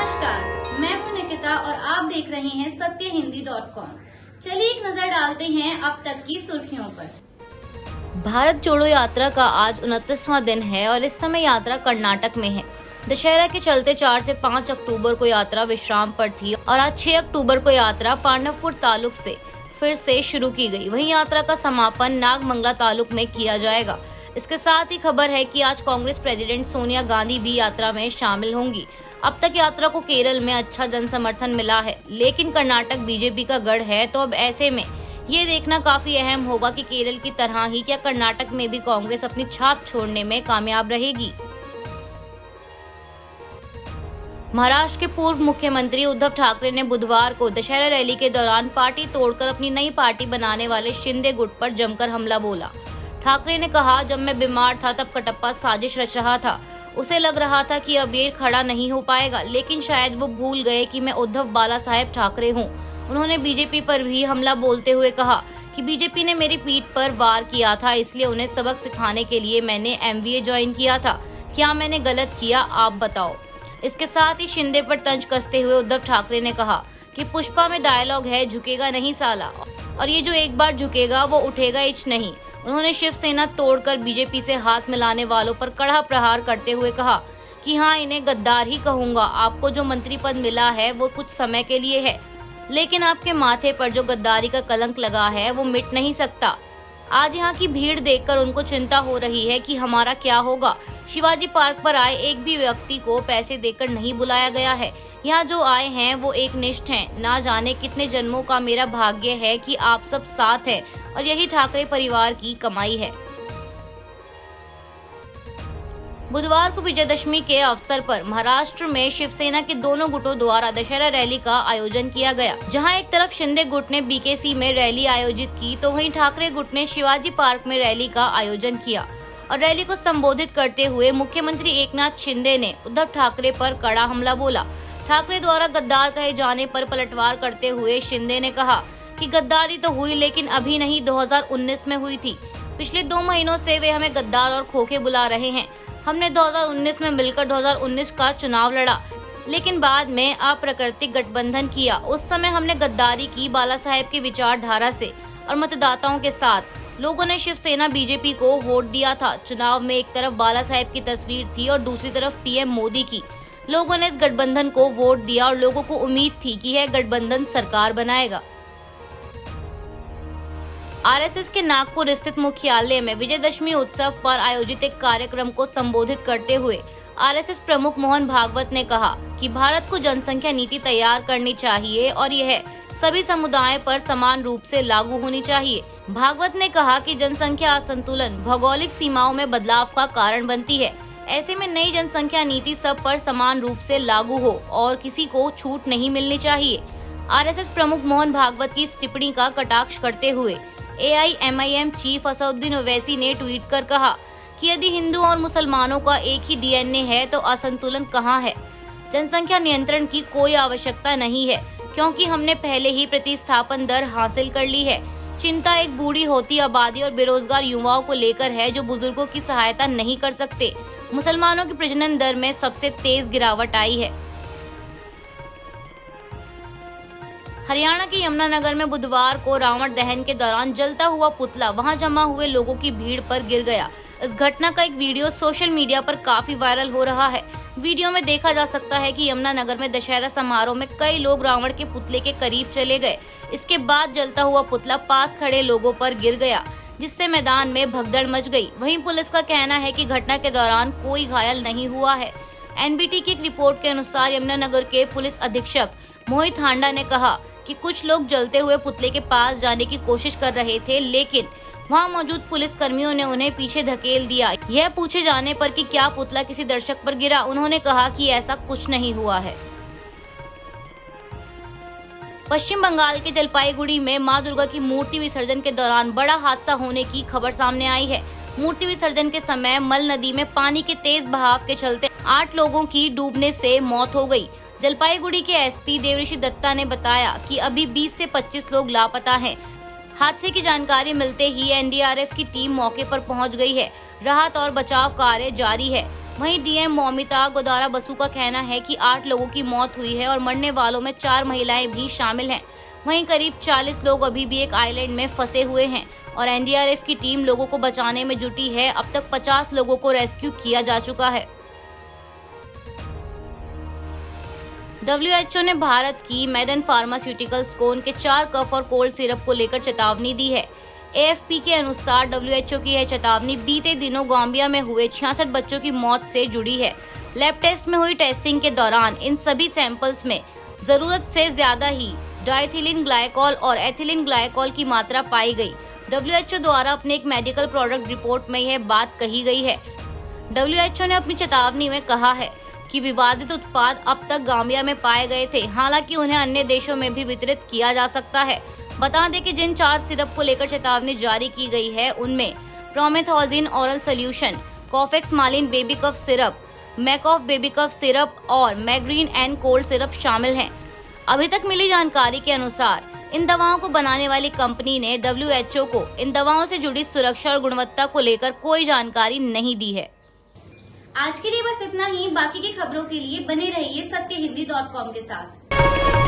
नमस्कार, मैं हूं निकिता और आप देख रहे हैं सत्यहिंदी.com। चलिए एक नजर डालते हैं अब तक की सुर्खियों पर। भारत जोड़ो यात्रा का आज 29वां दिन है और इस समय यात्रा कर्नाटक में है। दशहरा के चलते 4 से 5 अक्टूबर को यात्रा विश्राम पर थी और आज 6 अक्टूबर को यात्रा पांडवपुर तालुक से फिर से शुरू की गई। वहीं यात्रा का समापन नागमंगला तालुक में किया जाएगा। इसके साथ ही खबर है कि आज कांग्रेस प्रेसिडेंट सोनिया गांधी भी यात्रा में शामिल होंगी। अब तक यात्रा को केरल में अच्छा जन समर्थन मिला है, लेकिन कर्नाटक बीजेपी का गढ़ है, तो अब ऐसे में ये देखना काफी अहम होगा कि केरल की तरह ही क्या कर्नाटक में भी कांग्रेस अपनी छाप छोड़ने में कामयाब रहेगी। महाराष्ट्र के पूर्व मुख्यमंत्री उद्धव ठाकरे ने बुधवार को दशहरा रैली के दौरान पार्टी तोड़कर अपनी नई पार्टी बनाने वाले शिंदे गुट पर जमकर हमला बोला। ठाकरे ने कहा, जब मैं बीमार था तब कटप्पा साजिश रच रहा था। उसे लग रहा था कि अब ये खड़ा नहीं हो पाएगा, लेकिन शायद वो भूल गए कि मैं उद्धव बाला साहेब ठाकरे हूँ। उन्होंने बीजेपी पर भी हमला बोलते हुए कहा कि बीजेपी ने मेरी पीठ पर वार किया था, इसलिए उन्हें सबक सिखाने के लिए मैंने MBA ज्वाइन किया था। क्या मैंने गलत किया, आप बताओ। इसके साथ ही शिंदे पर तंज कसते हुए उद्धव ठाकरे ने कहा कि पुष्पा में डायलॉग है, झुकेगा नहीं साला, और ये जो एक बार झुकेगा वो उठेगा इच नहीं। उन्होंने शिवसेना तोड़कर बीजेपी से हाथ मिलाने वालों पर कड़ा प्रहार करते हुए कहा कि हाँ, इन्हें गद्दार ही कहूंगा। आपको जो मंत्री पद मिला है वो कुछ समय के लिए है, लेकिन आपके माथे पर जो गद्दारी का कलंक लगा है वो मिट नहीं सकता। आज यहाँ की भीड़ देखकर उनको चिंता हो रही है कि हमारा क्या होगा। शिवाजी पार्क पर आए एक भी व्यक्ति को पैसे देकर नहीं बुलाया गया है। यहाँ जो आए हैं वो एक निष्ठ हैं। ना जाने कितने जन्मों का मेरा भाग्य है कि आप सब साथ हैं और यही ठाकरे परिवार की कमाई है। बुधवार को विजयदशमी के अवसर पर महाराष्ट्र में शिवसेना के दोनों गुटों द्वारा दशहरा रैली का आयोजन किया गया, जहां एक तरफ शिंदे गुट ने BKC में रैली आयोजित की, तो वहीं ठाकरे गुट ने शिवाजी पार्क में रैली का आयोजन किया। और रैली को संबोधित करते हुए मुख्यमंत्री एकनाथ शिंदे ने उद्धव ठाकरे पर कड़ा हमला बोला। ठाकरे द्वारा गद्दार कहे जाने पर पलटवार करते हुए शिंदे ने कहा कि गद्दारी तो हुई, लेकिन अभी नहीं, 2019 में हुई थी। पिछले 2 महीनों से वे हमें गद्दार और खोखे बुला रहे हैं। हमने 2019 में मिलकर 2019 का चुनाव लड़ा, लेकिन बाद में अप्राकृतिक गठबंधन किया। उस समय हमने गद्दारी की बाला साहेब की विचारधारा से और मतदाताओं के साथ। लोगों ने शिवसेना BJP को वोट दिया था। चुनाव में एक तरफ बाला साहेब की तस्वीर थी और दूसरी तरफ PM मोदी की। लोगों ने इस गठबंधन को वोट दिया और लोगों को उम्मीद थी कि यह गठबंधन सरकार बनाएगा। RSS के नागपुर स्थित मुख्यालय में विजयदशमी उत्सव पर आयोजित एक कार्यक्रम को संबोधित करते हुए RSS प्रमुख मोहन भागवत ने कहा कि भारत को जनसंख्या नीति तैयार करनी चाहिए और यह सभी समुदायों पर समान रूप से लागू होनी चाहिए। भागवत ने कहा कि जनसंख्या असंतुलन भौगोलिक सीमाओं में बदलाव का कारण बनती है। ऐसे में नई जनसंख्या नीति सब पर समान रूप से लागू हो और किसी को छूट नहीं मिलनी चाहिए। RSS प्रमुख मोहन भागवत की इस टिप्पणी का कटाक्ष करते हुए AIMIM चीफ असदुद्दीन ओवैसी ने ट्वीट कर कहा कि यदि हिंदू और मुसलमानों का एक ही DNA है तो असंतुलन कहाँ है। जनसंख्या नियंत्रण की कोई आवश्यकता नहीं है, क्योंकि हमने पहले ही प्रतिस्थापन दर हासिल कर ली है। चिंता एक बूढ़ी होती आबादी और बेरोजगार युवाओं को लेकर है, जो बुजुर्गों की सहायता नहीं कर सकते। मुसलमानों की प्रजनन दर में सबसे तेज गिरावट आई है। हरियाणा के यमुनानगर में बुधवार को रावण दहन के दौरान जलता हुआ पुतला वहां जमा हुए लोगों की भीड़ पर गिर गया। इस घटना का एक वीडियो सोशल मीडिया पर काफी वायरल हो रहा है। वीडियो में देखा जा सकता है कि यमुनानगर में दशहरा समारोह में कई लोग रावण के पुतले के करीब चले गए। इसके बाद जलता हुआ पुतला पास खड़े लोगों पर गिर गया, जिससे मैदान में भगदड़ मच गई। वहीं पुलिस का कहना है कि घटना के दौरान कोई घायल नहीं हुआ है। NBT की एक रिपोर्ट के अनुसार यमुनानगर के पुलिस अधीक्षक मोहित हांडा ने कहा कि कुछ लोग जलते हुए पुतले के पास जाने की कोशिश कर रहे थे, लेकिन वहां मौजूद पुलिस कर्मियों ने उन्हें पीछे धकेल दिया। यह पूछे जाने पर कि क्या पुतला किसी दर्शक पर गिरा, उन्होंने कहा कि ऐसा कुछ नहीं हुआ है। पश्चिम बंगाल के जलपाईगुड़ी में मां दुर्गा की मूर्ति विसर्जन के दौरान बड़ा हादसा होने की खबर सामने आई है। मूर्ति विसर्जन के समय मल नदी में पानी के तेज बहाव के चलते 8 लोगों की डूबने से मौत हो गई। जलपाईगुड़ी के SP देवऋषि दत्ता ने बताया कि अभी 20 से 25 लोग लापता हैं। हादसे की जानकारी मिलते ही NDRF की टीम मौके पर पहुंच गई है। राहत और बचाव कार्य जारी है। वहीं डीएम मौमिता गोदारा बसु का कहना है कि 8 लोगों की मौत हुई है और मरने वालों में 4 महिलाएं भी शामिल हैं। वहीं करीब 40 लोग अभी भी एक आइलैंड में फंसे हुए हैं और एनडीआरएफ की टीम लोगों को बचाने में जुटी है। अब तक 50 लोगों को रेस्क्यू किया जा चुका है। WHO ने भारत की मेडन फार्मास्यूटिकल्स को उनके 4 कफ और कोल्ड सिरप को लेकर चेतावनी दी है। AFP के अनुसार WHO की यह चेतावनी बीते दिनों गाम्बिया में हुए 66 बच्चों की मौत से जुड़ी है। लैब टेस्ट में हुई टेस्टिंग के दौरान इन सभी सैंपल्स में जरूरत से ज्यादा ही डाइथिलीन ग्लाइकॉल और एथिलीन ग्लाइकॉल की मात्रा पाई गई। WHO द्वारा अपने एक मेडिकल प्रोडक्ट रिपोर्ट में यह बात कही गई है। WHO ने अपनी चेतावनी में कहा है कि विवादित उत्पाद अब तक गाम्बिया में पाए गए थे, हालांकि उन्हें अन्य देशों में भी वितरित किया जा सकता है। बता दें कि जिन 4 सिरप को लेकर चेतावनी जारी की गई है उनमें प्रोमेथॉजिन ऑरल सोल्यूशन, कॉफेक्स मालिन बेबी कफ सिरप, मैकॉफ बेबी कफ सिरप और मैग्रीन एंड कोल्ड सिरप शामिल हैं। अभी तक मिली जानकारी के अनुसार इन दवाओं को बनाने वाली कंपनी ने WHO को इन दवाओं से जुड़ी सुरक्षा और गुणवत्ता को लेकर कोई जानकारी नहीं दी है। आज के लिए बस इतना ही। बाकी की खबरों के लिए बने रहिए सत्यहिंदी.com के साथ।